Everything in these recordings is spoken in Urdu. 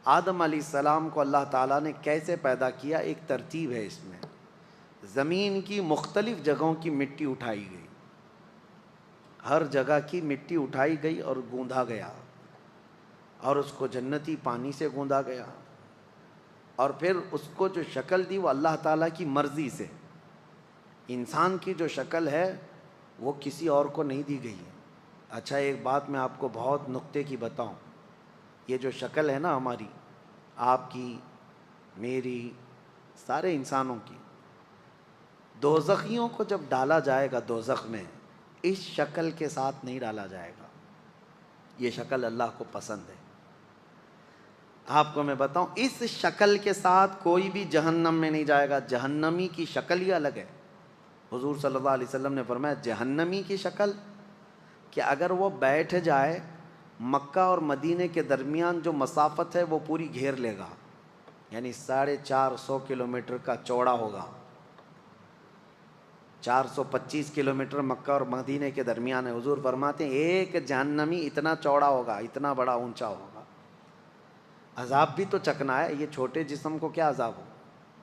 آدم علیہ السلام کو اللہ تعالیٰ نے کیسے پیدا کیا؟ ایک ترتیب ہے اس میں. زمین کی مختلف جگہوں کی مٹی اٹھائی گئی، ہر جگہ کی مٹی اٹھائی گئی اور گوندھا گیا، اور اس کو جنتی پانی سے گوندا گیا، اور پھر اس کو جو شکل دی وہ اللہ تعالیٰ کی مرضی سے. انسان کی جو شکل ہے وہ کسی اور کو نہیں دی گئی ہے. اچھا ایک بات میں آپ کو بہت نقطے کی بتاؤں، یہ جو شکل ہے نا ہماری، آپ کی، میری، سارے انسانوں کی، دوزخیوں کو جب ڈالا جائے گا دوزخ میں، اس شکل کے ساتھ نہیں ڈالا جائے گا. یہ شکل اللہ کو پسند ہے. آپ کو میں بتاؤں، اس شکل کے ساتھ کوئی بھی جہنم میں نہیں جائے گا. جہنمی کی شکل ہی الگ ہے. حضور صلی اللہ علیہ وسلم نے فرمایا جہنمی کی شکل کہ اگر وہ بیٹھ جائے، مکہ اور مدینے کے درمیان جو مسافت ہے وہ پوری گھیر لے گا، یعنی 450 کلومیٹر کا چوڑا ہوگا. 425 کلومیٹر مکہ اور مدینے کے درمیان ہے. حضور فرماتے ہیں ایک جہنمی اتنا چوڑا ہوگا، اتنا بڑا اونچا ہوگا. عذاب بھی تو چکنا ہے. یہ چھوٹے جسم کو کیا عذاب ہو؟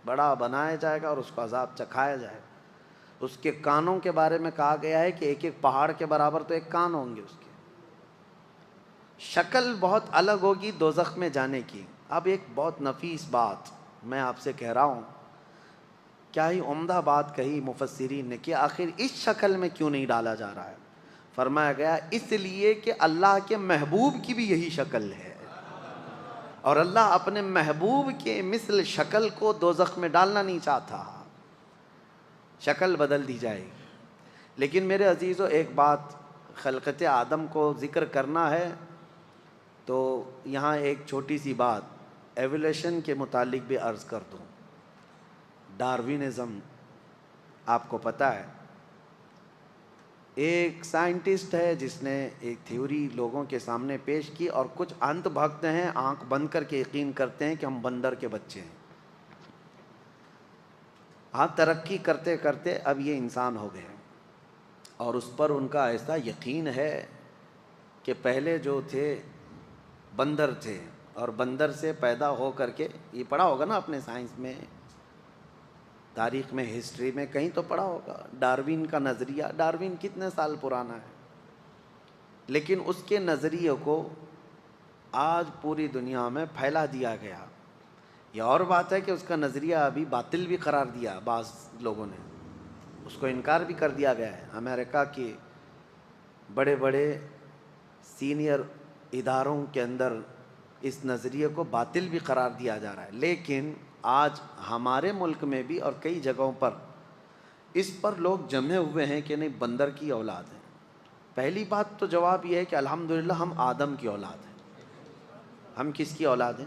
بڑا بنایا جائے گا اور اس کو عذاب چکھایا جائے گا. اس کے کانوں کے بارے میں کہا گیا ہے کہ ایک ایک پہاڑ کے برابر تو ایک کان ہوں گے اس کے. شکل بہت الگ ہوگی دوزخ میں جانے کی. اب ایک بہت نفیس بات میں آپ سے کہہ رہا ہوں، کیا ہی عمدہ بات کہی مفسرین نے کہ آخر اس شکل میں کیوں نہیں ڈالا جا رہا ہے. فرمایا گیا اس لیے کہ اللہ کے محبوب کی بھی یہی شکل ہے، اور اللہ اپنے محبوب کے مثل شکل کو دوزخ میں ڈالنا نہیں چاہتا. شکل بدل دی جائے گی. لیکن میرے عزیزو، ایک بات خلقت آدم کو ذکر کرنا ہے تو یہاں ایک چھوٹی سی بات ایولیوشن کے متعلق بھی عرض کر دوں. ڈاروینزم آپ کو پتہ ہے، ایک سائنٹسٹ ہے جس نے ایک تھیوری لوگوں کے سامنے پیش کی، اور کچھ انت بھگت ہیں آنکھ بند کر کے یقین کرتے ہیں کہ ہم بندر کے بچے ہیں. ہاں، ترقی کرتے کرتے اب یہ انسان ہو گئے، اور اس پر ان کا ایسا یقین ہے کہ پہلے جو تھے بندر تھے، اور بندر سے پیدا ہو کر کے، یہ پڑھا ہوگا نا اپنے سائنس میں، تاریخ میں، ہسٹری میں کہیں تو پڑھا ہوگا ڈاروین کا نظریہ. ڈاروین کتنے سال پرانا ہے، لیکن اس کے نظریے کو آج پوری دنیا میں پھیلا دیا گیا. یہ اور بات ہے کہ اس کا نظریہ ابھی باطل بھی قرار دیا بعض لوگوں نے، اس کو انکار بھی کر دیا گیا ہے. امریکہ کے بڑے بڑے سینئر اداروں کے اندر اس نظریے کو باطل بھی قرار دیا جا رہا ہے. لیکن آج ہمارے ملک میں بھی اور کئی جگہوں پر اس پر لوگ جمے ہوئے ہیں کہ نہیں، بندر کی اولاد ہے. پہلی بات تو جواب یہ ہے کہ الحمدللہ ہم آدم کی اولاد ہیں. ہم کس کی اولاد ہیں؟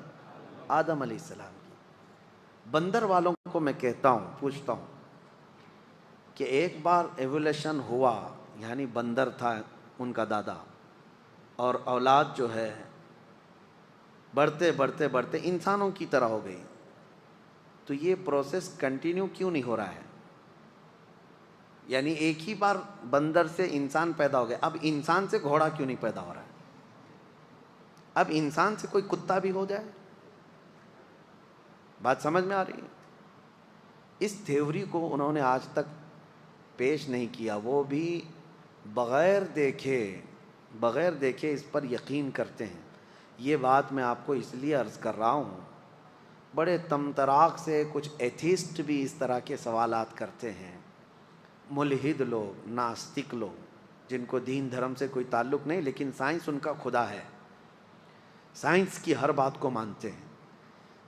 آدم علیہ السلام کی. بندر والوں کو میں کہتا ہوں، پوچھتا ہوں کہ ایک بار ایولیوشن ہوا، یعنی بندر تھا ان کا دادا، اور اولاد جو ہے بڑھتے بڑھتے بڑھتے انسانوں کی طرح ہو گئی، تو یہ پروسیس کنٹینیو کیوں نہیں ہو رہا ہے؟ یعنی ایک ہی بار بندر سے انسان پیدا ہو گیا، اب انسان سے گھوڑا کیوں نہیں پیدا ہو رہا ہے؟ اب انسان سے کوئی کتا بھی ہو جائے. بات سمجھ میں آ رہی ہے؟ اس تھیوری کو انہوں نے آج تک پیش نہیں کیا. وہ بھی بغیر دیکھے اس پر یقین کرتے ہیں. یہ بات میں آپ کو اس لیے عرض کر رہا ہوں، بڑے تمطراق سے کچھ ایتھیسٹ بھی اس طرح کے سوالات کرتے ہیں. ملحد لوگ، ناستک لوگ، جن کو دین دھرم سے کوئی تعلق نہیں، لیکن سائنس ان کا خدا ہے، سائنس کی ہر بات کو مانتے ہیں.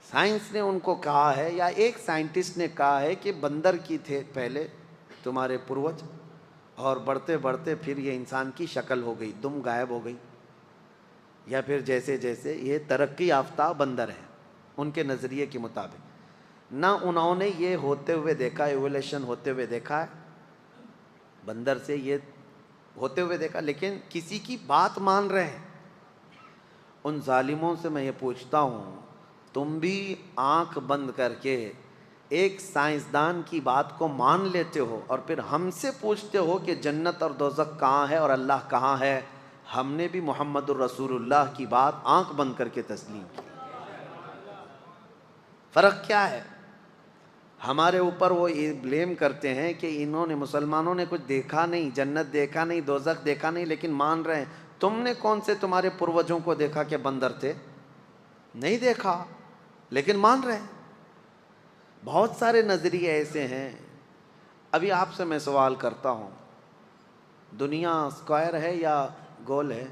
سائنس نے ان کو کہا ہے، یا ایک سائنٹسٹ نے کہا ہے کہ بندر کی تھے پہلے تمہارے پروج، اور بڑھتے بڑھتے پھر یہ انسان کی شکل ہو گئی، دم غائب ہو گئی، یا پھر جیسے جیسے یہ ترقی یافتہ بندر ہے ان کے نظریے کے مطابق. نہ انہوں نے یہ ہوتے ہوئے دیکھا، ایولیوشن ہوتے ہوئے دیکھا ہے، بندر سے یہ ہوتے ہوئے دیکھا، لیکن کسی کی بات مان رہے ہیں. ان ظالموں سے میں یہ پوچھتا ہوں، تم بھی آنکھ بند کر کے ایک سائنسدان کی بات کو مان لیتے ہو، اور پھر ہم سے پوچھتے ہو کہ جنت اور دوزخ کہاں ہے اور اللہ کہاں ہے. ہم نے بھی محمد الرسول اللہ کی بات آنکھ بند کر کے تسلیم کی. فرق کیا ہے؟ ہمارے اوپر وہ یہ بلیم کرتے ہیں کہ انہوں نے مسلمانوں نے کچھ دیکھا نہیں، جنت دیکھا نہیں، دوزخ دیکھا نہیں، لیکن مان رہے ہیں۔ تم نے کون سے تمہارے پروجوں کو دیکھا کہ بندر تھے؟ نہیں دیکھا، لیکن مان رہے ہیں۔ بہت سارے نظریے ایسے ہیں۔ ابھی آپ سے میں سوال کرتا ہوں، دنیا اسکوائر ہے یا گول ہے؟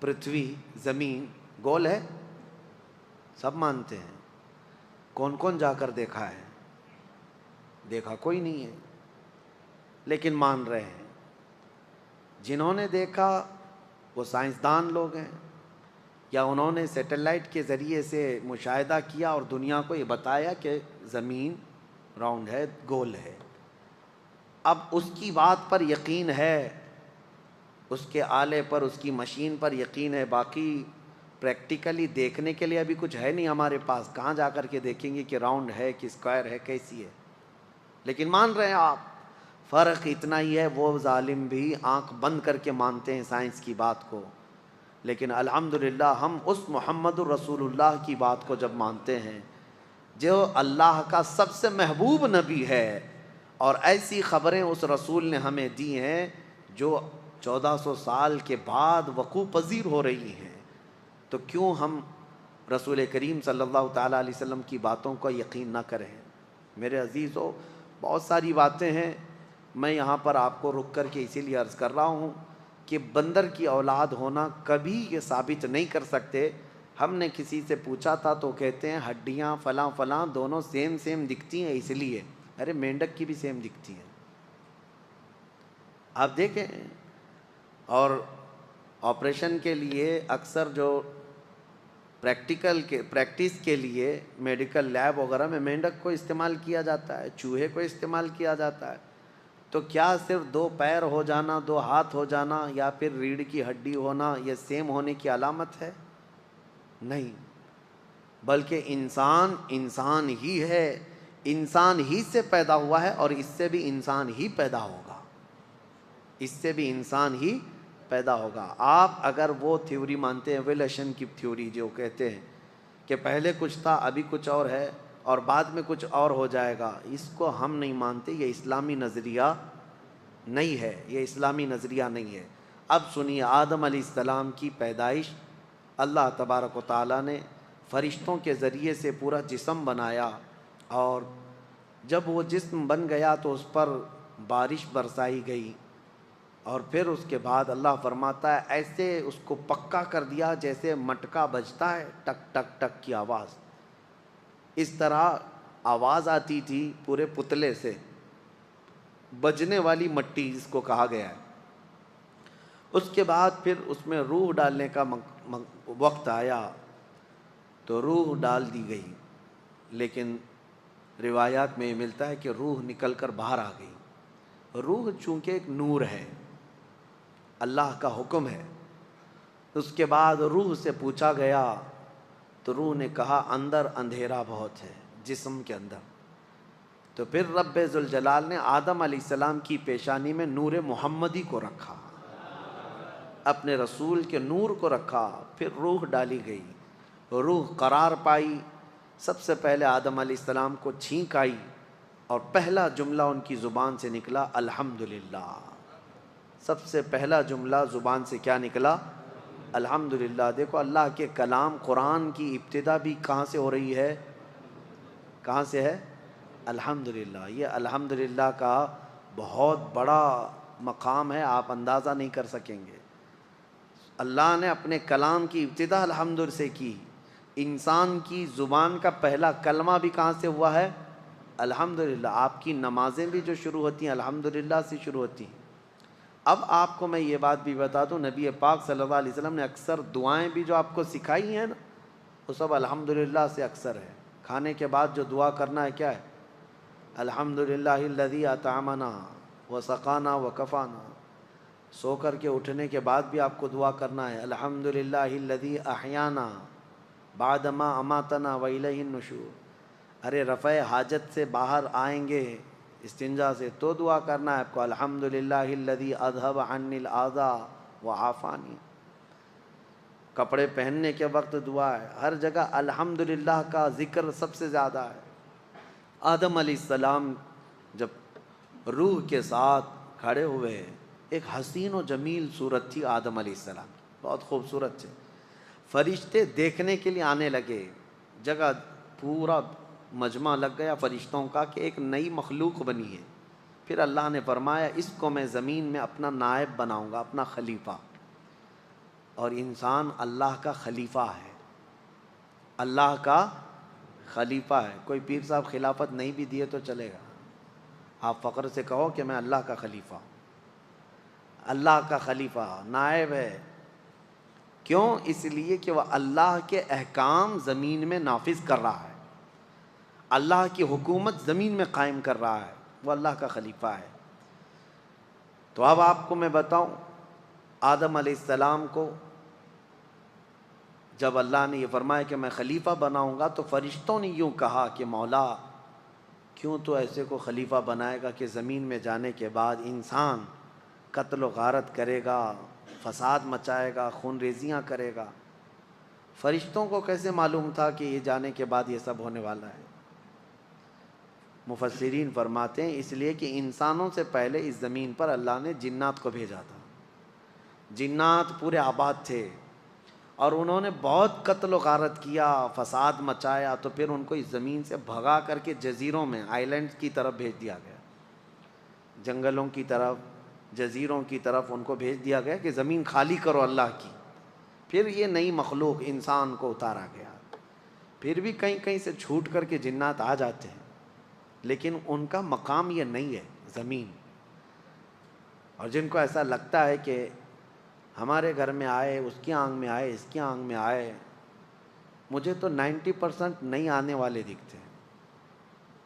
پرتھوی، زمین گول ہے؟ سب مانتے ہیں۔ کون کون جا کر دیکھا ہے؟ دیکھا کوئی نہیں ہے، لیکن مان رہے ہیں۔ جنہوں نے دیکھا وہ سائنسدان لوگ ہیں، یا انہوں نے سیٹلائٹ کے ذریعے سے مشاہدہ کیا اور دنیا کو یہ بتایا کہ زمین راؤنڈ ہے، گول ہے۔ اب اس کی بات پر یقین ہے، اس کے آلے پر، اس کی مشین پر یقین ہے، باقی پریکٹیکلی دیکھنے کے لیے ابھی کچھ ہے نہیں ہمارے پاس۔ کہاں جا کر کے دیکھیں گے کہ راؤنڈ ہے کہ اسکوائر ہے، کیسی ہے؟ لیکن مان رہے ہیں آپ۔ فرق اتنا ہی ہے، وہ ظالم بھی آنکھ بند کر کے مانتے ہیں سائنس کی بات کو، لیکن الحمدللہ ہم اس محمد الرسول اللہ کی بات کو جب مانتے ہیں جو اللہ کا سب سے محبوب نبی ہے، اور ایسی خبریں اس رسول نے ہمیں دی ہیں جو 1400 سال کے بعد وقوع پذیر ہو رہی ہیں، تو کیوں ہم رسول کریم صلی اللہ تعالیٰ علیہ وسلم کی باتوں کو یقین نہ کریں؟ میرے عزیزو، بہت ساری باتیں ہیں، میں یہاں پر آپ کو رک کر کے اسی لیے عرض کر رہا ہوں کہ بندر کی اولاد ہونا کبھی یہ ثابت نہیں کر سکتے۔ ہم نے کسی سے پوچھا تھا تو کہتے ہیں ہڈیاں فلاں فلاں دونوں سیم سیم دکھتی ہیں اس لیے۔ ارے مینڈک کی بھی سیم دکھتی ہیں، آپ دیکھیں۔ اور آپریشن کے لیے اکثر جو پریکٹس کے لیے میڈیکل لیب وغیرہ میں مینڈک کو استعمال کیا جاتا ہے، چوہے کو استعمال کیا جاتا ہے، تو کیا صرف 2 پیر ہو جانا، 2 ہاتھ ہو جانا، یا پھر ریڑھ کی ہڈی ہونا یہ سیم ہونے کی علامت ہے؟ نہیں، بلکہ انسان انسان ہی ہے، انسان ہی سے پیدا ہوا ہے، اور اس سے بھی انسان ہی پیدا ہوگا، اس سے بھی انسان ہی پیدا ہوگا۔ آپ اگر وہ تھیوری مانتے ہیں، ایوولوشن کی تھیوری جو کہتے ہیں کہ پہلے کچھ تھا، ابھی کچھ اور ہے، اور بعد میں کچھ اور ہو جائے گا، اس کو ہم نہیں مانتے۔ یہ اسلامی نظریہ نہیں ہے، یہ اسلامی نظریہ نہیں ہے۔ اب سنیے، آدم علیہ السلام کی پیدائش اللہ تبارک و تعالیٰ نے فرشتوں کے ذریعے سے پورا جسم بنایا، اور جب وہ جسم بن گیا تو اس پر بارش برسائی گئی، اور پھر اس کے بعد اللہ فرماتا ہے ایسے اس کو پکا کر دیا جیسے مٹکا بجتا ہے، ٹک ٹک ٹک کی آواز، اس طرح آواز آتی تھی پورے پتلے سے، بجنے والی مٹی جس کو کہا گیا ہے۔ اس کے بعد پھر اس میں روح ڈالنے کا وقت آیا تو روح ڈال دی گئی، لیکن روایات میں یہ ملتا ہے کہ روح نکل کر باہر آ گئی۔ روح چونکہ ایک نور ہے، اللہ کا حکم ہے۔ اس کے بعد روح سے پوچھا گیا تو روح نے کہا اندر اندھیرا بہت ہے جسم کے اندر، تو پھر رب ذوالجلال نے آدم علیہ السلام کی پیشانی میں نور محمدی کو رکھا، اپنے رسول کے نور کو رکھا، پھر روح ڈالی گئی، روح قرار پائی۔ سب سے پہلے آدم علیہ السلام کو چھینک آئی، اور پہلا جملہ ان کی زبان سے نکلا الحمدللہ۔ سب سے پہلا جملہ زبان سے کیا نکلا؟ الحمدللہ۔ دیکھو اللہ کے کلام قرآن کی ابتدا بھی کہاں سے ہو رہی ہے؟ کہاں سے ہے؟ الحمدللہ۔ یہ الحمدللہ کا بہت بڑا مقام ہے، آپ اندازہ نہیں کر سکیں گے۔ اللہ نے اپنے کلام کی ابتدا الحمد سے کی۔ انسان کی زبان کا پہلا کلمہ بھی کہاں سے ہوا ہے؟ الحمدللہ۔ آپ کی نمازیں بھی جو شروع ہوتی ہیں الحمدللہ سے شروع ہوتی ہیں۔ اب آپ کو میں یہ بات بھی بتا دوں، نبی پاک صلی اللہ علیہ وسلم نے اکثر دعائیں بھی جو آپ کو سکھائی ہیں نا، وہ سب الحمدللہ سے اکثر ہے۔ کھانے کے بعد جو دعا کرنا ہے کیا ہے؟ الحمدللہ الذی اطعمنا وسقانا وکفانا۔ سو کر کے اٹھنے کے بعد بھی آپ کو دعا کرنا ہے الحمدللہ الذی احیانا بعد ما اماتنا والیہ النشور۔ ارے رفع حاجت سے باہر آئیں گے استنجا سے تو دعا کرنا ہے آپ کو الحمدللہ الذی اذھب عنی الاذی وعافانی۔ کپڑے پہننے کے وقت دعا ہے، ہر جگہ الحمدللہ کا ذکر سب سے زیادہ ہے۔ آدم علیہ السلام جب روح کے ساتھ کھڑے ہوئے، ایک حسین و جمیل صورت تھی آدم علیہ السلام کی، بہت خوبصورت تھے۔ فرشتے دیکھنے کے لیے آنے لگے، جگہ پورا مجمع لگ گیا فرشتوں کا کہ ایک نئی مخلوق بنی ہے۔ پھر اللہ نے فرمایا اس کو میں زمین میں اپنا نائب بناؤں گا، اپنا خلیفہ۔ اور انسان اللہ کا خلیفہ ہے، اللہ کا خلیفہ ہے۔ کوئی پیر صاحب خلافت نہیں بھی دیے تو چلے گا، آپ فخر سے کہو کہ میں اللہ کا خلیفہ ہوں۔ اللہ کا خلیفہ نائب ہے، کیوں؟ اس لیے کہ وہ اللہ کے احکام زمین میں نافذ کر رہا ہے، اللہ کی حکومت زمین میں قائم کر رہا ہے، وہ اللہ کا خلیفہ ہے۔ تو اب آپ کو میں بتاؤں، آدم علیہ السلام کو جب اللہ نے یہ فرمایا کہ میں خلیفہ بناؤں گا، تو فرشتوں نے یوں کہا کہ مولا کیوں تو ایسے کو خلیفہ بنائے گا کہ زمین میں جانے کے بعد انسان قتل و غارت کرے گا، فساد مچائے گا، خون ریزیاں کرے گا۔ فرشتوں کو کیسے معلوم تھا کہ یہ جانے کے بعد یہ سب ہونے والا ہے؟ مفسرین فرماتے ہیں اس لیے کہ انسانوں سے پہلے اس زمین پر اللہ نے جنات کو بھیجا تھا۔ جنات پورے آباد تھے اور انہوں نے بہت قتل و غارت کیا، فساد مچایا، تو پھر ان کو اس زمین سے بھگا کر کے جزیروں میں، آئی لینڈ کی طرف بھیج دیا گیا، جنگلوں کی طرف، جزیروں کی طرف ان کو بھیج دیا گیا کہ زمین خالی کرو اللہ کی۔ پھر یہ نئی مخلوق انسان کو اتارا گیا۔ پھر بھی کہیں کہیں سے چھوٹ کر کے جنات آ جاتے ہیں، لیکن ان کا مقام یہ نہیں ہے زمین۔ اور جن کو ایسا لگتا ہے کہ ہمارے گھر میں آئے، اس کی آنگھ میں آئے، اس کی آنگھ میں آئے، مجھے تو 90% نہیں آنے والے دکھتے ہیں،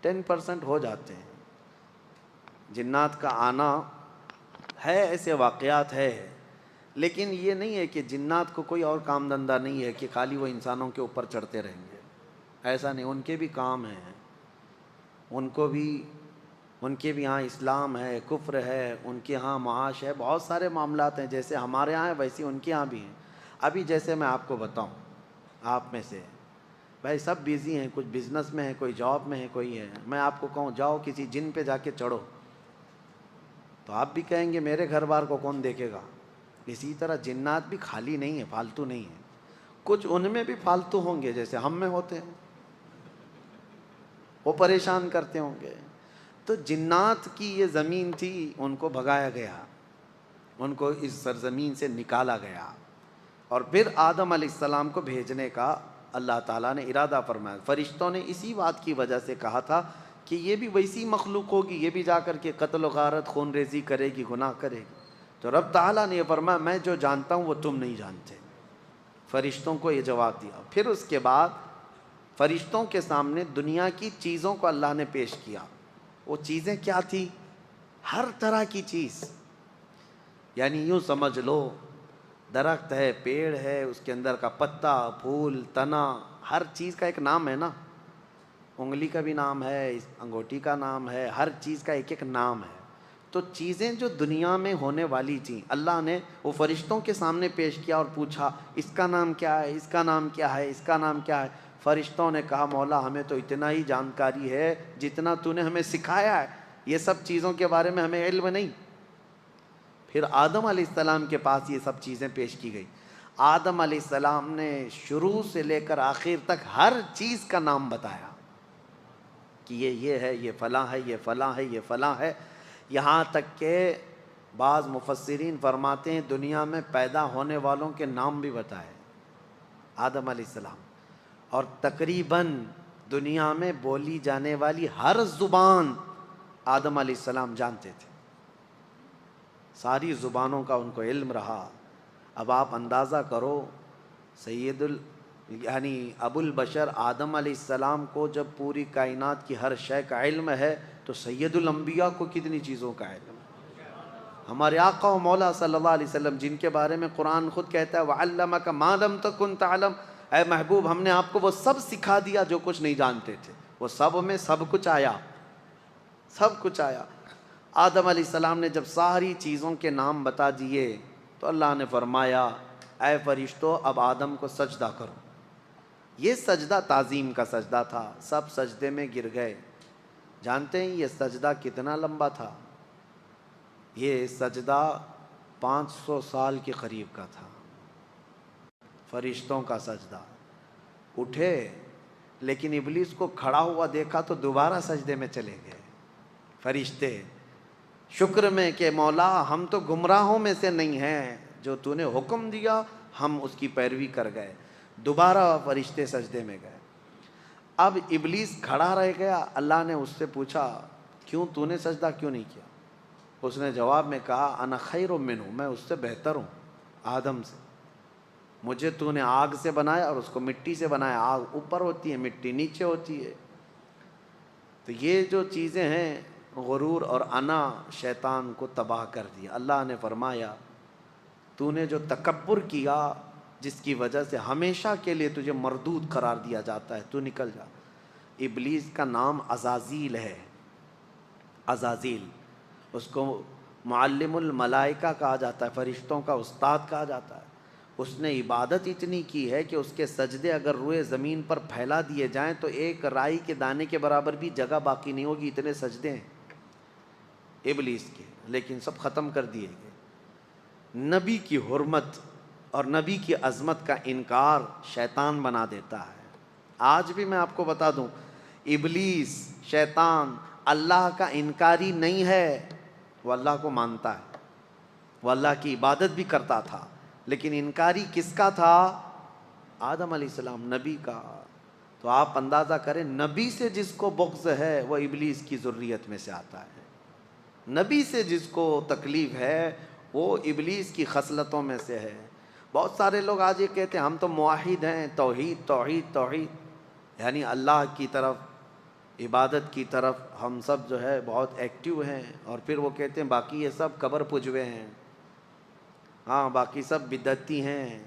10% ہو جاتے ہیں۔ جنات کا آنا ہے، ایسے واقعات ہے، لیکن یہ نہیں ہے کہ جنات کو کوئی اور کام دھندہ نہیں ہے کہ خالی وہ انسانوں کے اوپر چڑھتے رہیں گے، ایسا نہیں، ان کے بھی کام ہیں، ان کے بھی ہاں اسلام ہے، کفر ہے، ان کے ہاں معاش ہے، بہت سارے معاملات ہیں، جیسے ہمارے ہاں ہیں ویسے ان کے ہاں بھی ہیں۔ ابھی جیسے میں آپ کو بتاؤں، آپ میں سے بھائی سب بیزی ہیں، کچھ بزنس میں ہے، کوئی جاب میں ہے، کوئی ہے، میں آپ کو کہوں جاؤ کسی جن پہ جا کے چڑھو، تو آپ بھی کہیں گے میرے گھر بار کو کون دیکھے گا۔ اسی طرح جنات بھی خالی نہیں ہے، فالتو نہیں ہے، کچھ ان میں بھی فالتو ہوں گے جیسے ہم میں ہوتے ہیں، وہ پریشان کرتے ہوں گے۔ تو جنات کی یہ زمین تھی، ان کو بھگایا گیا، ان کو اس سرزمین سے نکالا گیا، اور پھر آدم علیہ السلام کو بھیجنے کا اللہ تعالیٰ نے ارادہ فرمایا۔ فرشتوں نے اسی بات کی وجہ سے کہا تھا کہ یہ بھی ویسی مخلوق ہوگی، یہ بھی جا کر کے قتل و غارت، خون ریزی کرے گی، گناہ کرے گی۔ تو رب تعالیٰ نے یہ فرمایا میں جو جانتا ہوں وہ تم نہیں جانتے۔ فرشتوں کو یہ جواب دیا۔ پھر اس کے بعد فرشتوں کے سامنے دنیا کی چیزوں کو اللہ نے پیش کیا۔ وہ چیزیں کیا تھی؟ ہر طرح کی چیز، یعنی یوں سمجھ لو درخت ہے، پیڑ ہے، اس کے اندر کا پتا، پھول، تنا، ہر چیز کا ایک نام ہے نا، انگلی کا بھی نام ہے، انگوٹھی کا نام ہے، ہر چیز کا ایک ایک نام ہے۔ تو چیزیں جو دنیا میں ہونے والی تھیں اللہ نے وہ فرشتوں کے سامنے پیش کیا اور پوچھا اس کا نام کیا ہے، اس کا نام کیا ہے، اس کا نام کیا ہے۔ فرشتوں نے کہا مولا ہمیں تو اتنا ہی جانکاری ہے جتنا تو نے ہمیں سکھایا ہے، یہ سب چیزوں کے بارے میں ہمیں علم نہیں۔ پھر آدم علیہ السلام کے پاس یہ سب چیزیں پیش کی گئی۔ آدم علیہ السلام نے شروع سے لے کر آخر تک ہر چیز کا نام بتایا کہ یہ ہے، یہ فلاں ہے، یہ فلاں ہے، یہ فلاں ہے، یہاں تک کہ بعض مفسرین فرماتے ہیں دنیا میں پیدا ہونے والوں کے نام بھی بتائے آدم علیہ السلام، اور تقریباً دنیا میں بولی جانے والی ہر زبان آدم علیہ السلام جانتے تھے، ساری زبانوں کا ان کو علم رہا۔ اب آپ اندازہ کرو یعنی ابو البشر آدم علیہ السلام کو جب پوری کائنات کی ہر شے کا علم ہے تو سید الانبیاء کو کتنی چیزوں کا علم ہے۔ ہمارے آقا و مولا صلی اللہ علیہ وسلم جن کے بارے میں قرآن خود کہتا ہے وَعَلَّمَكَ مَا لَمْ تَكُنْ تَعْلَمْ، اے محبوب ہم نے آپ کو وہ سب سکھا دیا جو کچھ نہیں جانتے تھے، وہ سب میں سب کچھ آیا، سب کچھ آیا۔ آدم علیہ السلام نے جب ساری چیزوں کے نام بتا دیے تو اللہ نے فرمایا اے فرشتوں اب آدم کو سجدہ کرو۔ یہ سجدہ تعظیم کا سجدہ تھا، سب سجدے میں گر گئے۔ جانتے ہیں یہ سجدہ کتنا لمبا تھا؟ یہ سجدہ 500 سال کے قریب کا تھا، فرشتوں کا سجدہ۔ اٹھے لیکن ابلیس کو کھڑا ہوا دیکھا تو دوبارہ سجدے میں چلے گئے۔ فرشتے شکر میں کہ مولا ہم تو گمراہوں میں سے نہیں ہیں، جو تو نے حکم دیا ہم اس کی پیروی کر گئے۔ دوبارہ فرشتے سجدے میں گئے۔ اب ابلیس کھڑا رہ گیا۔ اللہ نے اس سے پوچھا کیوں تو نے سجدہ کیوں نہیں کیا؟ اس نے جواب میں کہا انا خیر منہ، میں اس سے بہتر ہوں، آدم سے۔ مجھے تو نے آگ سے بنایا اور اس کو مٹی سے بنایا۔ آگ اوپر ہوتی ہے، مٹی نیچے ہوتی ہے۔ تو یہ جو چیزیں ہیں غرور اور انا شیطان کو تباہ کر دیا۔ اللہ نے فرمایا تو نے جو تکبر کیا جس کی وجہ سے ہمیشہ کے لیے تجھے مردود قرار دیا جاتا ہے، تو نکل جا۔ ابلیس کا نام عزازیل ہے، عزازیل، اس کو معلم الملائکہ کہا جاتا ہے، فرشتوں کا استاد کہا جاتا ہے۔ اس نے عبادت اتنی کی ہے کہ اس کے سجدے اگر روئے زمین پر پھیلا دیے جائیں تو ایک رائی کے دانے کے برابر بھی جگہ باقی نہیں ہوگی، اتنے سجدے ہیں ابلیس کے، لیکن سب ختم کر دیے گئے۔ نبی کی حرمت اور نبی کی عظمت کا انکار شیطان بنا دیتا ہے۔ آج بھی میں آپ کو بتا دوں، ابلیس شیطان اللہ کا انکاری نہیں ہے، وہ اللہ کو مانتا ہے، وہ اللہ کی عبادت بھی کرتا تھا، لیکن انکاری کس کا تھا؟ آدم علیہ السلام، نبی کا۔ تو آپ اندازہ کریں نبی سے جس کو بغض ہے وہ ابلیس کی ذریت میں سے آتا ہے، نبی سے جس کو تکلیف ہے وہ ابلیس کی خصلتوں میں سے ہے۔ بہت سارے لوگ آج یہ کہتے ہیں ہم تو موحد ہیں، توحید توحید توحید، یعنی اللہ کی طرف، عبادت کی طرف ہم سب جو ہے بہت ایکٹیو ہیں، اور پھر وہ کہتے ہیں باقی یہ سب قبر پجوے ہیں، ہاں باقی سب بدعتی ہیں،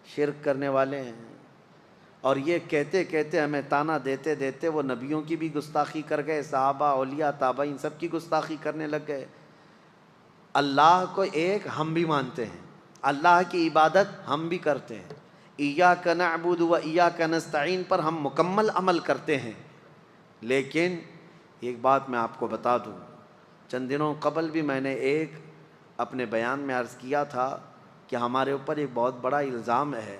شرک کرنے والے ہیں۔ اور یہ کہتے کہتے ہمیں تانا دیتے دیتے وہ نبیوں کی بھی گستاخی کر گئے، صحابہ، اولیاء، تابعین سب کی گستاخی کرنے لگ گئے۔ اللہ کو ایک ہم بھی مانتے ہیں، اللہ کی عبادت ہم بھی کرتے ہیں، ایاک نعبد و ایاک نستعین پر ہم مکمل عمل کرتے ہیں۔ لیکن ایک بات میں آپ کو بتا دوں، چند دنوں قبل بھی میں نے ایک اپنے بیان میں عرض کیا تھا کہ ہمارے اوپر ایک بہت بڑا الزام ہے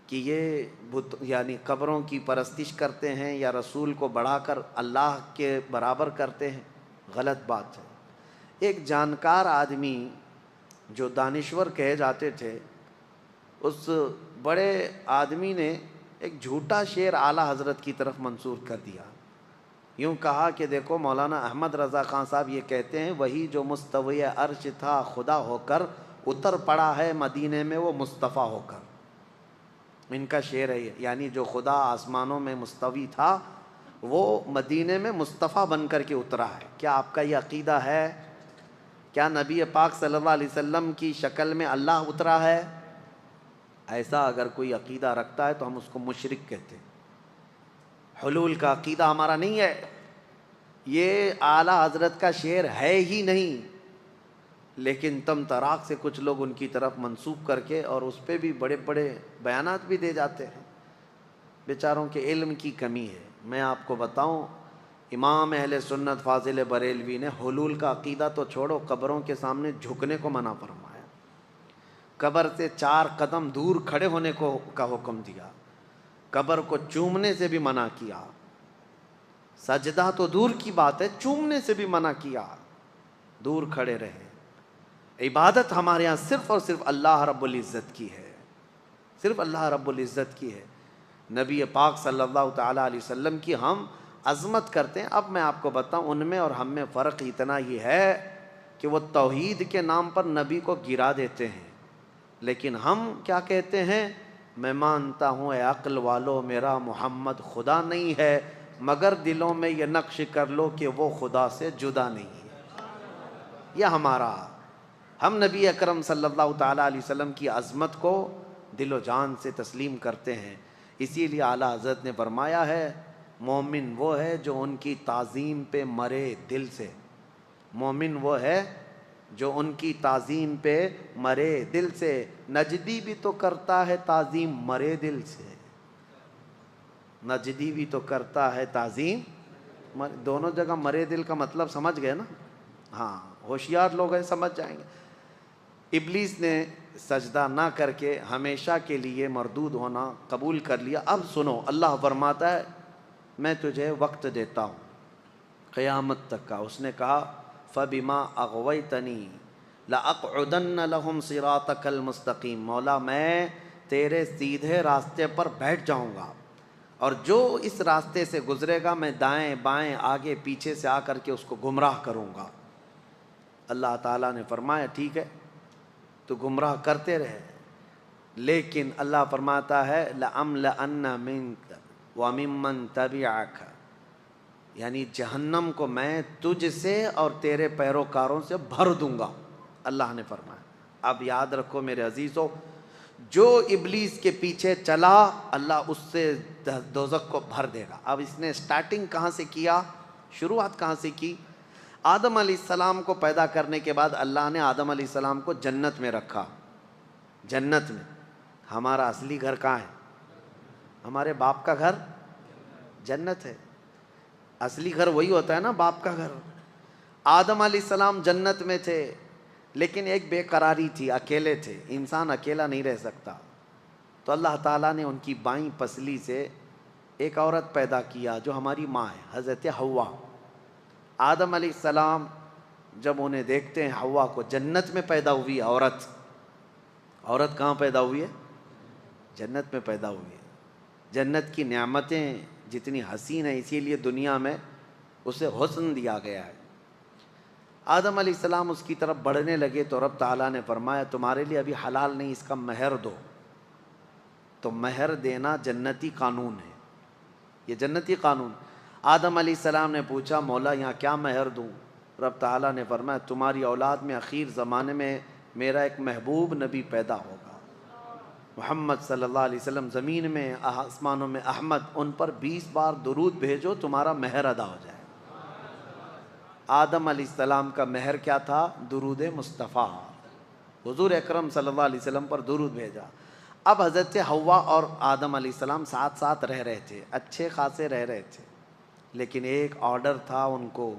کہ یہ بت یعنی قبروں کی پرستش کرتے ہیں یا رسول کو بڑھا کر اللہ کے برابر کرتے ہیں، غلط بات ہے۔ ایک جانکار آدمی جو دانشور کہے جاتے تھے، اس بڑے آدمی نے ایک جھوٹا شعر اعلیٰ حضرت کی طرف منسوب کر دیا۔ یوں کہا کہ دیکھو مولانا احمد رضا خان صاحب یہ کہتے ہیں وہی جو مستوی عرش تھا خدا ہو کر، اتر پڑا ہے مدینے میں وہ مصطفیٰ ہو کر۔ ان کا شعر ہے، یعنی جو خدا آسمانوں میں مستوی تھا وہ مدینے میں مصطفیٰ بن کر کے اترا ہے۔ کیا آپ کا یہ عقیدہ ہے؟ کیا نبی پاک صلی اللہ علیہ وسلم کی شکل میں اللہ اترا ہے؟ ایسا اگر کوئی عقیدہ رکھتا ہے تو ہم اس کو مشرک کہتے ہیں۔ حلول کا عقیدہ ہمارا نہیں ہے، یہ اعلیٰ حضرت کا شعر ہے ہی نہیں، لیکن تم تراق سے کچھ لوگ ان کی طرف منسوب کر کے اور اس پہ بھی بڑے بڑے بیانات بھی دے جاتے ہیں۔ بیچاروں کے علم کی کمی ہے۔ میں آپ کو بتاؤں، امام اہل سنت فاضل بریلوی نے حلول کا عقیدہ تو چھوڑو، قبروں کے سامنے جھکنے کو منع فرمایا، قبر سے 4 قدم دور کھڑے ہونے کا حکم دیا، قبر کو چومنے سے بھی منع کیا، سجدہ تو دور کی بات ہے چومنے سے بھی منع کیا، دور کھڑے رہے۔ عبادت ہمارے ہاں صرف اور صرف اللہ رب العزت کی ہے، صرف اللہ رب العزت کی ہے۔ نبی پاک صلی اللہ تعالیٰ علیہ وسلم کی ہم عظمت کرتے ہیں۔ اب میں آپ کو بتاؤں ان میں اور ہم میں فرق اتنا ہی ہے کہ وہ توحید کے نام پر نبی کو گرا دیتے ہیں، لیکن ہم کیا کہتے ہیں؟ میں مانتا ہوں اے عقل والو میرا محمد خدا نہیں ہے، مگر دلوں میں یہ نقش کر لو کہ وہ خدا سے جدا نہیں ہے۔ یہ ہمارا، ہم نبی اکرم صلی اللہ تعالیٰ علیہ وسلم کی عظمت کو دل و جان سے تسلیم کرتے ہیں۔ اسی لیے اعلیٰ حضرت نے فرمایا ہے مومن وہ ہے جو ان کی تعظیم پہ مرے دل سے، مومن وہ ہے جو ان کی تعظیم پہ مرے دل سے، نجدی بھی تو کرتا ہے تعظیم مرے دل سے، نجدی بھی تو کرتا ہے تعظیم دونوں جگہ مرے دل کا مطلب سمجھ گئے نا؟ ہاں ہوشیار لوگ ہیں سمجھ جائیں گے۔ ابلیس نے سجدہ نہ کر کے ہمیشہ کے لیے مردود ہونا قبول کر لیا۔ اب سنو، اللہ فرماتا ہے میں تجھے وقت دیتا ہوں قیامت تک کا۔ اس نے کہا فَبِمَا أَغْوَيْتَنِي لَأَقْعُدَنَّ لَهُمْ صِرَاطَكَ الْمُسْتَقِيمَ، مولا میں تیرے سیدھے راستے پر بیٹھ جاؤں گا، اور جو اس راستے سے گزرے گا میں دائیں بائیں آگے پیچھے سے آ کر کے اس کو گمراہ کروں گا۔ اللہ تعالیٰ نے فرمایا ٹھیک ہے تو گمراہ کرتے رہے، لیکن اللہ فرماتا ہے لَأَمْلَأَنَّ مِنْكَ وَمِمَّنْ تَبِعَكَ، یعنی جہنم کو میں تجھ سے اور تیرے پیروکاروں سے بھر دوں گا، اللہ نے فرمایا۔ اب یاد رکھو میرے عزیزو، جو ابلیس کے پیچھے چلا اللہ اس سے دوزخ کو بھر دے گا۔ اب اس نے سٹارٹنگ کہاں سے کیا، شروعات کہاں سے کی؟ آدم علیہ السلام کو پیدا کرنے کے بعد اللہ نے آدم علیہ السلام کو جنت میں رکھا۔ جنت میں ہمارا اصلی گھر کہاں ہے؟ ہمارے باپ کا گھر جنت ہے، اصلی گھر وہی ہوتا ہے نا باپ کا گھر۔ آدم علیہ السلام جنت میں تھے، لیکن ایک بے قراری تھی، اکیلے تھے، انسان اکیلا نہیں رہ سکتا، تو اللہ تعالیٰ نے ان کی بائیں پسلی سے ایک عورت پیدا کیا جو ہماری ماں ہے، حضرت حوا۔ آدم علیہ السلام جب انہیں دیکھتے ہیں حوا کو، جنت میں پیدا ہوئی عورت، عورت کہاں پیدا ہوئی ہے؟ جنت میں پیدا ہوئی ہے۔ جنت کی نعمتیں جتنی حسین ہیں، اسی لیے دنیا میں اسے حسن دیا گیا ہے۔ آدم علیہ السلام اس کی طرف بڑھنے لگے تو رب تعالیٰ نے فرمایا تمہارے لیے ابھی حلال نہیں، اس کا مہر دو۔ تو مہر دینا جنتی قانون ہے، یہ جنتی قانون۔ آدم علیہ السلام نے پوچھا مولا یہاں کیا مہر دوں؟ رب تعالیٰ نے فرمایا تمہاری اولاد میں اخیر زمانے میں میرا ایک محبوب نبی پیدا ہوگا، محمد صلی اللہ علیہ وسلم، زمین میں آسمانوں میں احمد، ان پر 20 بار درود بھیجو تمہارا مہر ادا ہو جائے۔ آدم علیہ السلام کا مہر کیا تھا؟ درود مصطفیٰ، حضور اکرم صلی اللہ علیہ وسلم پر درود بھیجا۔ اب حضرت حوا اور آدم علیہ السلام ساتھ ساتھ رہ رہے تھے، اچھے خاصے رہ رہے تھے، لیکن ایک آرڈر تھا ان کو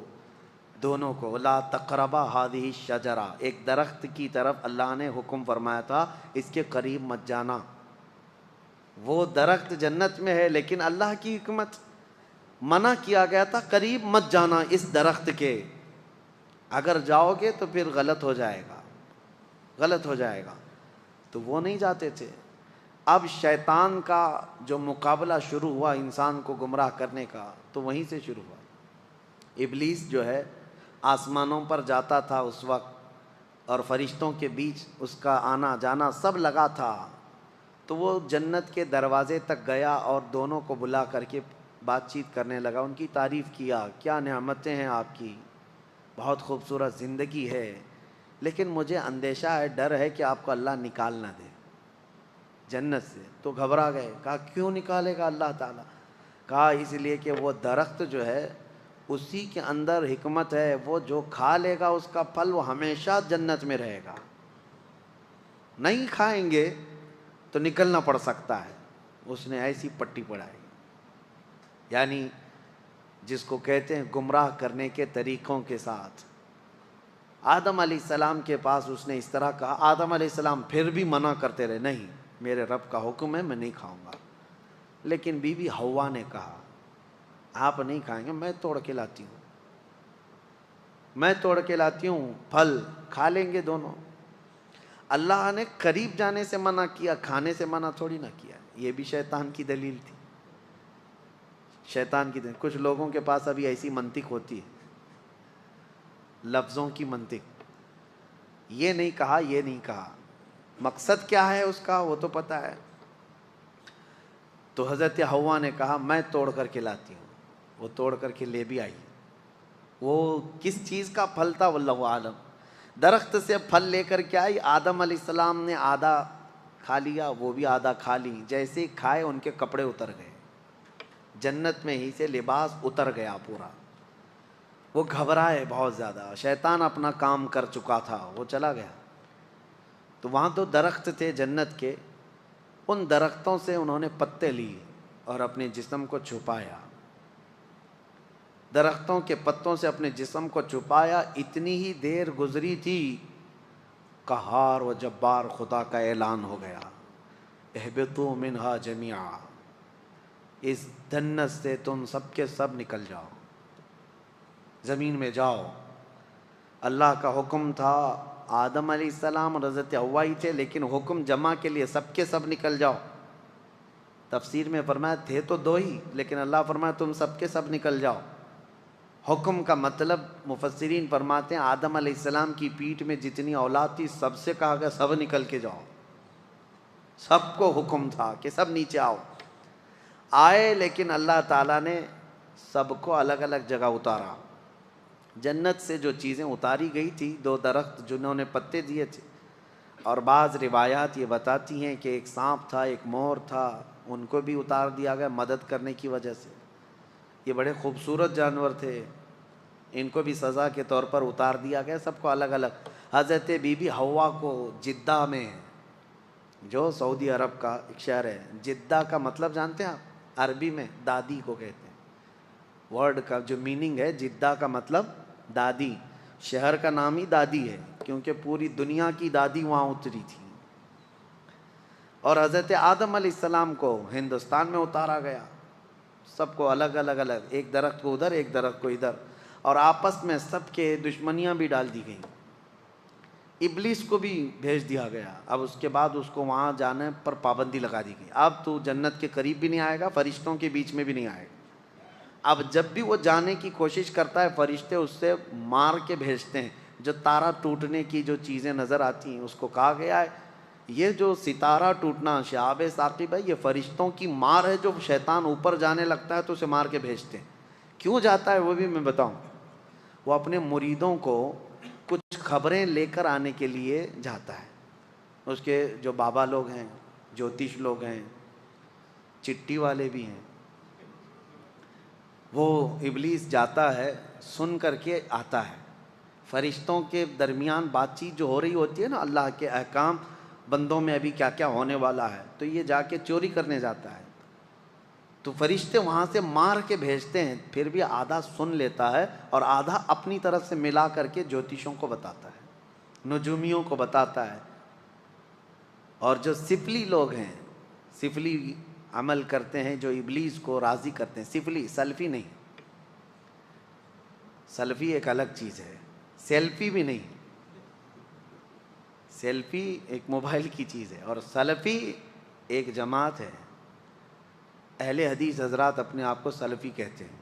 دونوں کو، لا تقربا هذه الشجرہ، ایک درخت کی طرف اللہ نے حکم فرمایا تھا اس کے قریب مت جانا۔ وہ درخت جنت میں ہے، لیکن اللہ کی حکمت منع کیا گیا تھا قریب مت جانا اس درخت کے، اگر جاؤ گے تو پھر غلط ہو جائے گا، غلط ہو جائے گا، تو وہ نہیں جاتے تھے۔ اب شیطان کا جو مقابلہ شروع ہوا انسان کو گمراہ کرنے کا، تو وہیں سے شروع ہوا۔ ابلیس جو ہے آسمانوں پر جاتا تھا اس وقت، اور فرشتوں کے بیچ اس کا آنا جانا سب لگا تھا، تو وہ جنت کے دروازے تک گیا اور دونوں کو بلا کر کے بات چیت کرنے لگا، ان کی تعریف کیا، کیا نعمتیں ہیں آپ کی، بہت خوبصورت زندگی ہے، لیکن مجھے اندیشہ ہے، ڈر ہے کہ آپ کو اللہ نکال نہ دے جنت سے۔ تو گھبرا گئے، کہا کیوں نکالے گا اللہ تعالیٰ؟ کہا اس لیے کہ وہ درخت جو ہے اسی کے اندر حکمت ہے، وہ جو کھا لے گا اس کا پھل وہ ہمیشہ جنت میں رہے گا، نہیں کھائیں گے تو نکلنا پڑ سکتا ہے۔ اس نے ایسی پٹی پڑھائی، یعنی جس کو کہتے ہیں گمراہ کرنے کے طریقوں کے ساتھ۔ آدم علیہ السلام کے پاس اس نے اس طرح کہا، آدم علیہ السلام پھر بھی منع کرتے رہے، نہیں میرے رب کا حکم ہے میں نہیں کھاؤں گا۔ لیکن بی بی حوا نے کہا آپ نہیں کھائیں گے، میں توڑ کے لاتی ہوں، میں توڑ کے لاتی ہوں، پھل کھا لیں گے دونوں۔ اللہ نے قریب جانے سے منع کیا، کھانے سے منع تھوڑی نہ کیا۔ یہ بھی شیطان کی دلیل تھی، شیطان کی دلیل۔ کچھ لوگوں کے پاس ابھی ایسی منطق ہوتی ہے، لفظوں کی منطق، یہ نہیں کہا یہ نہیں کہا، مقصد کیا ہے اس کا وہ تو پتہ ہے۔ تو حضرت حوا نے کہا میں توڑ کر کے لاتی ہوں، وہ توڑ کر کے لے بھی آئی۔ وہ کس چیز کا پھل تھا واللہ عالم، درخت سے پھل لے کر کے آئی۔ آدم علیہ السلام نے آدھا کھا لیا، وہ بھی آدھا کھا لی، جیسے ہی کھائے ان کے کپڑے اتر گئے، جنت میں ہی سے لباس اتر گیا پورا۔ وہ گھبرائے بہت زیادہ، شیطان اپنا کام کر چکا تھا، وہ چلا گیا۔ تو وہاں تو درخت تھے جنت کے، ان درختوں سے انہوں نے پتے لیے اور اپنے جسم کو چھپایا، درختوں کے پتوں سے اپنے جسم کو چھپایا۔ اتنی ہی دیر گزری تھی، قہار و جبار خدا کا اعلان ہو گیا، اہبطوا منہا جمیعا، اس جنت سے تم سب کے سب نکل جاؤ، زمین میں جاؤ۔ اللہ کا حکم تھا، آدم علیہ السلام اور حضرت حوا ہی تھے، لیکن حکم جمع کے لیے سب کے سب نکل جاؤ۔ تفسیر میں فرمایا تھے تو دو ہی، لیکن اللہ فرمایا تم سب کے سب نکل جاؤ۔ حکم کا مطلب مفسرین فرماتے ہیں آدم علیہ السلام کی پیٹھ میں جتنی اولاد تھی سب سے کہا گیا سب نکل کے جاؤ، سب کو حکم تھا کہ سب نیچے آؤ۔ آئے، لیکن اللہ تعالیٰ نے سب کو الگ الگ جگہ اتارا۔ جنت سے جو چیزیں اتاری گئی تھی، دو درخت جنہوں نے پتے دیے تھے، اور بعض روایات یہ بتاتی ہیں کہ ایک سانپ تھا، ایک مور تھا، ان کو بھی اتار دیا گیا مدد کرنے کی وجہ سے۔ یہ بڑے خوبصورت جانور تھے، ان کو بھی سزا کے طور پر اتار دیا گیا، سب کو الگ الگ۔ حضرت بی بی حوا کو جدہ میں، جو سعودی عرب کا ایک شہر ہے، جدہ کا مطلب جانتے ہیں آپ؟ عربی میں دادی کو کہتے ہیں، ورڈ کا جو میننگ ہے جدہ کا مطلب دادی، شہر کا نام ہی دادی ہے کیونکہ پوری دنیا کی دادی وہاں اتری تھی۔ اور حضرت آدم علیہ السلام کو ہندوستان میں اتارا گیا، سب کو الگ الگ، ایک درخت کو ادھر ایک درخت کو ادھر، اور آپس میں سب کے دشمنیاں بھی ڈال دی گئیں۔ ابلیس کو بھی بھیج دیا گیا، اب اس کے بعد اس کو وہاں جانے پر پابندی لگا دی گئی، اب تو جنت کے قریب بھی نہیں آئے گا، فرشتوں کے بیچ میں بھی نہیں آئے گا۔ اب جب بھی وہ جانے کی کوشش کرتا ہے، فرشتے اس سے مار کے بھیجتے ہیں۔ جو تارا ٹوٹنے کی جو چیزیں نظر آتی ہیں، اس کو کہا گیا ہے یہ جو ستارہ ٹوٹنا شہاب ثاقب ہے، یہ فرشتوں کی مار ہے، جو شیطان اوپر جانے لگتا ہے تو اسے مار کے بھیجتے ہیں۔ کیوں جاتا ہے وہ بھی میں بتاؤں، وہ اپنے مریدوں کو کچھ خبریں لے کر آنے کے لیے جاتا ہے۔ اس کے جو بابا لوگ ہیں، جوتش لوگ ہیں، چٹی والے بھی ہیں، وہ ابلیس جاتا ہے، سن کر کے آتا ہے۔ فرشتوں کے درمیان بات چیت جو ہو رہی ہوتی ہے نا، اللہ کے احکام بندوں میں ابھی کیا کیا ہونے والا ہے، تو یہ جا کے چوری کرنے جاتا ہے۔ تو فرشتے وہاں سے مار کے بھیجتے ہیں، پھر بھی آدھا سن لیتا ہے اور آدھا اپنی طرف سے ملا کر کے جوتشوں کو بتاتا ہے، نجومیوں کو بتاتا ہے۔ اور جو سفلی لوگ ہیں، سفلی عمل کرتے ہیں، جو ابلیس کو راضی کرتے ہیں، سفلی، سلفی نہیں، سلفی ایک الگ چیز ہے، سیلفی بھی نہیں، سیلفی ایک موبائل کی چیز ہے، اور سلفی ایک جماعت ہے۔ اہل حدیث حضرات اپنے آپ کو سلفی کہتے ہیں،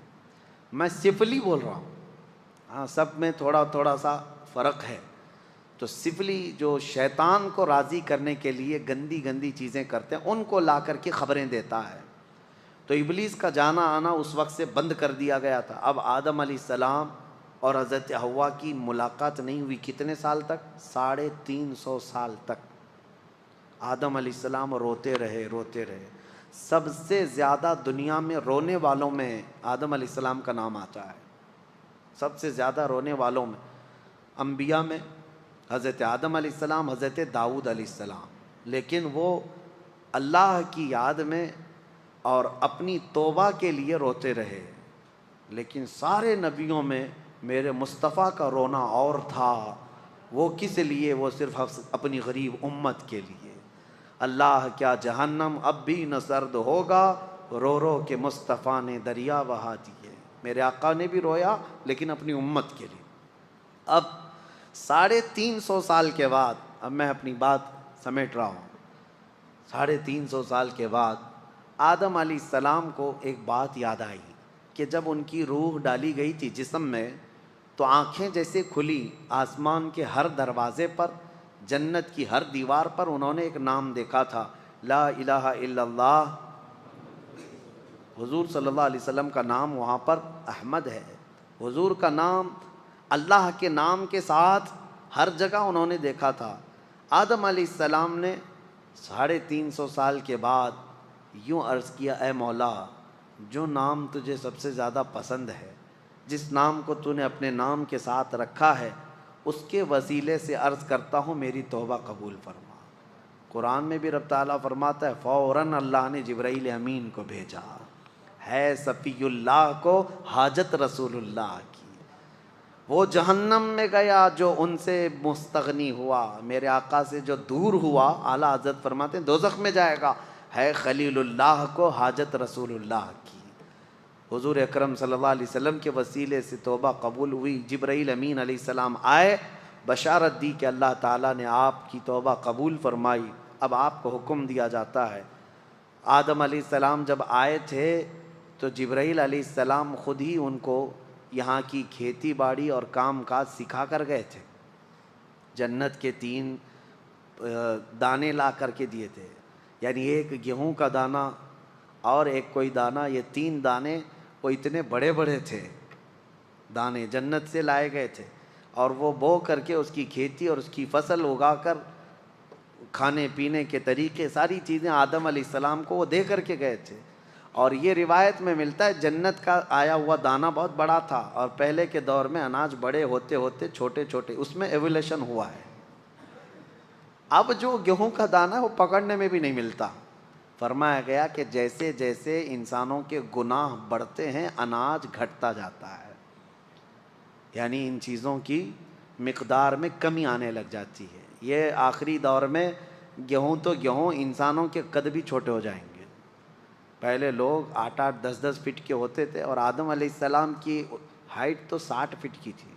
میں سفلی بول رہا ہوں، ہاں سب میں تھوڑا تھوڑا سا فرق ہے۔ تو سفلی جو شیطان کو راضی کرنے کے لیے گندی گندی چیزیں کرتے ہیں، ان کو لا کر کے خبریں دیتا ہے۔ تو ابلیس کا جانا آنا اس وقت سے بند کر دیا گیا تھا۔ اب آدم علیہ السلام اور حضرت حوا کی ملاقات نہیں ہوئی، کتنے سال تک؟ 350 سال تک آدم علیہ السلام روتے رہے روتے رہے۔ سب سے زیادہ دنیا میں رونے والوں میں آدم علیہ السلام کا نام آتا ہے، سب سے زیادہ رونے والوں میں انبیاء میں حضرت آدم علیہ السلام، حضرت داؤد علیہ السلام، لیکن وہ اللہ کی یاد میں اور اپنی توبہ کے لیے روتے رہے۔ لیکن سارے نبیوں میں میرے مصطفیٰ کا رونا اور تھا، وہ کس لیے؟ وہ صرف اپنی غریب امت کے لیے۔ اللہ کیا جہنم اب بھی نہ سرد ہوگا، رو رو کے مصطفیٰ نے دریا بہا دیے۔ میرے آقا نے بھی رویا، لیکن اپنی امت کے لیے۔ اب 350 سال کے بعد، اب میں اپنی بات سمیٹ رہا ہوں، 350 سال کے بعد آدم علیہ السلام کو ایک بات یاد آئی کہ جب ان کی روح ڈالی گئی تھی جسم میں، تو آنکھیں جیسے کھلی، آسمان کے ہر دروازے پر، جنت کی ہر دیوار پر انہوں نے ایک نام دیکھا تھا، لا الہ الا اللہ۔ حضور صلی اللہ علیہ وسلم کا نام وہاں پر احمد ہے، حضور کا نام اللہ کے نام کے ساتھ ہر جگہ انہوں نے دیکھا تھا۔ آدم علیہ السلام نے 350 سال کے بعد یوں عرض کیا، اے مولا، جو نام تجھے سب سے زیادہ پسند ہے، جس نام کو تو نے اپنے نام کے ساتھ رکھا ہے اس کے وسیلے سے عرض کرتا ہوں میری توبہ قبول فرما۔ قرآن میں بھی رب تعالیٰ فرماتا ہے فوراً اللہ نے جبرائیل امین کو بھیجا ہے صفی اللہ کو حاجت رسول اللہ کی۔ وہ جہنم میں گیا جو ان سے مستغنی ہوا، میرے آقا سے جو دور ہوا، اعلیٰ حضرت فرماتے ہیں دوزخ میں جائے گا، ہے خلیل اللہ کو حاجت رسول اللہ کی۔ حضور اکرم صلی اللہ علیہ وسلم کے وسیلے سے توبہ قبول ہوئی، جبرائیل امین علیہ السلام آئے، بشارت دی کہ اللہ تعالیٰ نے آپ کی توبہ قبول فرمائی۔ اب آپ کو حکم دیا جاتا ہے، آدم علیہ السلام جب آئے تھے تو جبرائیل علیہ السلام خود ہی ان کو یہاں کی کھیتی باڑی اور کام کاج سکھا کر گئے تھے، جنت کے 3 دانے لا کر کے دیے تھے، یعنی ایک گیہوں کا دانہ اور ایک کوئی دانہ، یہ 3 دانے وہ اتنے بڑے بڑے تھے، دانے جنت سے لائے گئے تھے، اور وہ بو کر کے اس کی کھیتی اور اس کی فصل اگا کر کھانے پینے کے طریقے ساری چیزیں آدم علیہ السلام کو وہ دے کر کے گئے تھے۔ اور یہ روایت میں ملتا ہے جنت کا آیا ہوا دانہ بہت بڑا تھا، اور پہلے کے دور میں اناج بڑے ہوتے ہوتے چھوٹے چھوٹے، اس میں ایولیشن ہوا ہے۔ اب جو گیہوں کا دانہ وہ پکڑنے میں بھی نہیں ملتا۔ فرمایا گیا کہ جیسے جیسے انسانوں کے گناہ بڑھتے ہیں اناج گھٹتا جاتا ہے، یعنی ان چیزوں کی مقدار میں کمی آنے لگ جاتی ہے۔ یہ آخری دور میں گیہوں تو گیہوں، انسانوں کے قد بھی چھوٹے ہو جائیں گے۔ پہلے لوگ 8-8 10-10 فٹ کے ہوتے تھے، اور آدم علیہ السلام کی ہائٹ تو 60 فٹ کی تھی،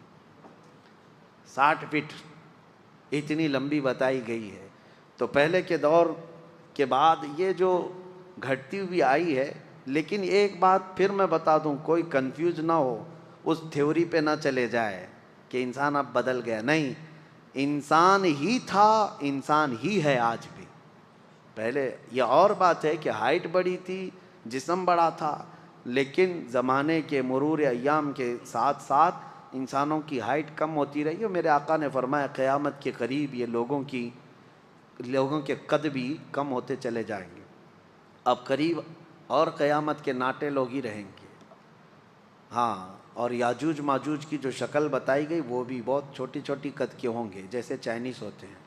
60 فٹ اتنی لمبی بتائی گئی ہے۔ تو پہلے کے دور کے بعد یہ جو گھٹتی ہوئی آئی ہے، لیکن ایک بات پھر میں بتا دوں، کوئی کنفیوز نہ ہو، اس تھیوری پہ نہ چلے جائے کہ انسان اب بدل گیا، نہیں، انسان ہی تھا، انسان ہی ہے آج بھی۔ پہلے یہ اور بات ہے کہ ہائٹ بڑی تھی، جسم بڑا تھا، لیکن زمانے کے مرور ایام کے ساتھ ساتھ انسانوں کی ہائٹ کم ہوتی رہی، اور میرے آقا نے فرمایا قیامت کے قریب یہ لوگوں کے قد بھی کم ہوتے چلے جائیں گے۔ اب قریب اور قیامت کے ناٹے لوگ ہی رہیں گے۔ ہاں، اور یاجوج ماجوج کی جو شکل بتائی گئی وہ بھی بہت چھوٹی چھوٹی قد کے ہوں گے، جیسے چائنیز ہوتے ہیں۔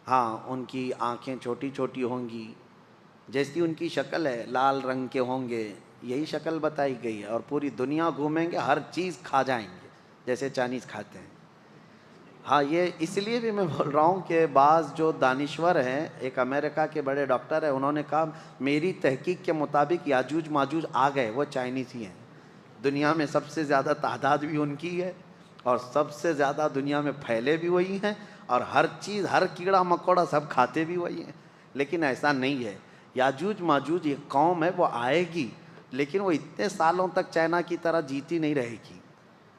ہاں، ان کی آنکھیں چھوٹی چھوٹی ہوں گی، جیسی ان کی شکل ہے، لال رنگ کے ہوں گے، یہی شکل بتائی گئی ہے، اور پوری دنیا گھومیں گے، ہر چیز کھا جائیں گے جیسے چائنیز کھاتے ہیں۔ ہاں، یہ اس لیے بھی میں بول رہا ہوں کہ بعض جو دانشور ہیں، ایک امریکہ کے بڑے ڈاکٹر ہیں، انہوں نے کہا میری تحقیق کے مطابق یاجوج ماجوج آ گئے، وہ چائنیز ہی ہیں، دنیا میں سب سے زیادہ تعداد بھی ان کی ہے، اور سب سے زیادہ دنیا میں پھیلے بھی وہی ہیں، اور ہر چیز، ہر کیڑا مکوڑا سب کھاتے بھی وہی ہیں۔ لیکن ایسا نہیں ہے، یاجوج ماجوج ایک قوم ہے، وہ آئے گی، لیکن وہ اتنے سالوں تک چائنا کی طرح جیتی نہیں رہے گی۔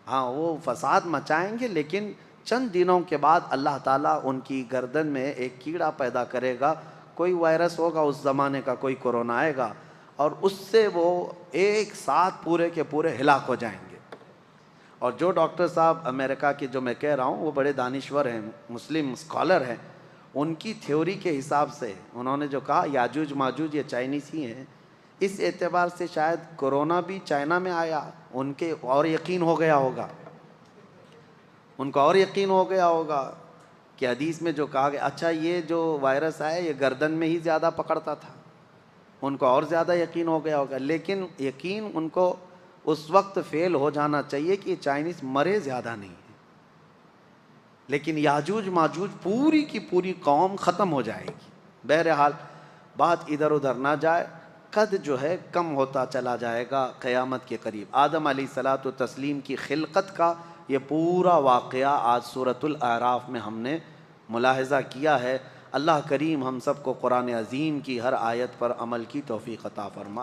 ہاں، وہ فساد مچائیں گے، لیکن چند دنوں کے بعد اللہ تعالیٰ ان کی گردن میں ایک کیڑا پیدا کرے گا، کوئی وائرس ہوگا اس زمانے کا، کوئی کورونا آئے گا، اور اس سے وہ ایک ساتھ پورے کے پورے ہلاک ہو جائیں گے۔ اور جو ڈاکٹر صاحب امریکہ کے جو میں کہہ رہا ہوں، وہ بڑے دانشور ہیں، مسلم اسکالر ہیں، ان کی تھیوری کے حساب سے انہوں نے جو کہا یاجوج ماجوج یہ چائنیز ہی ہیں، اس اعتبار سے شاید کورونا بھی چائنا میں آیا، ان کے اور یقین ہو گیا ہوگا، ان کو اور یقین ہو گیا ہوگا کہ حدیث میں جو کہا گیا، اچھا یہ جو وائرس آیا یہ گردن میں ہی زیادہ پکڑتا تھا، ان کو اور زیادہ یقین ہو گیا ہوگا۔ لیکن یقین ان کو اس وقت فیل ہو جانا چاہیے کہ چائنیز مرے زیادہ نہیں ہے، لیکن یاجوج ماجوج پوری کی پوری قوم ختم ہو جائے گی۔ بہرحال بات ادھر ادھر نہ جائے، قد جو ہے کم ہوتا چلا جائے گا قیامت کے قریب۔ آدم علیہ الصلاۃ والتسلیم کی خلقت کا یہ پورا واقعہ آج سورۃ الاعراف میں ہم نے ملاحظہ کیا ہے۔ اللہ کریم ہم سب کو قرآن عظیم کی ہر آیت پر عمل کی توفیق عطا فرمائے۔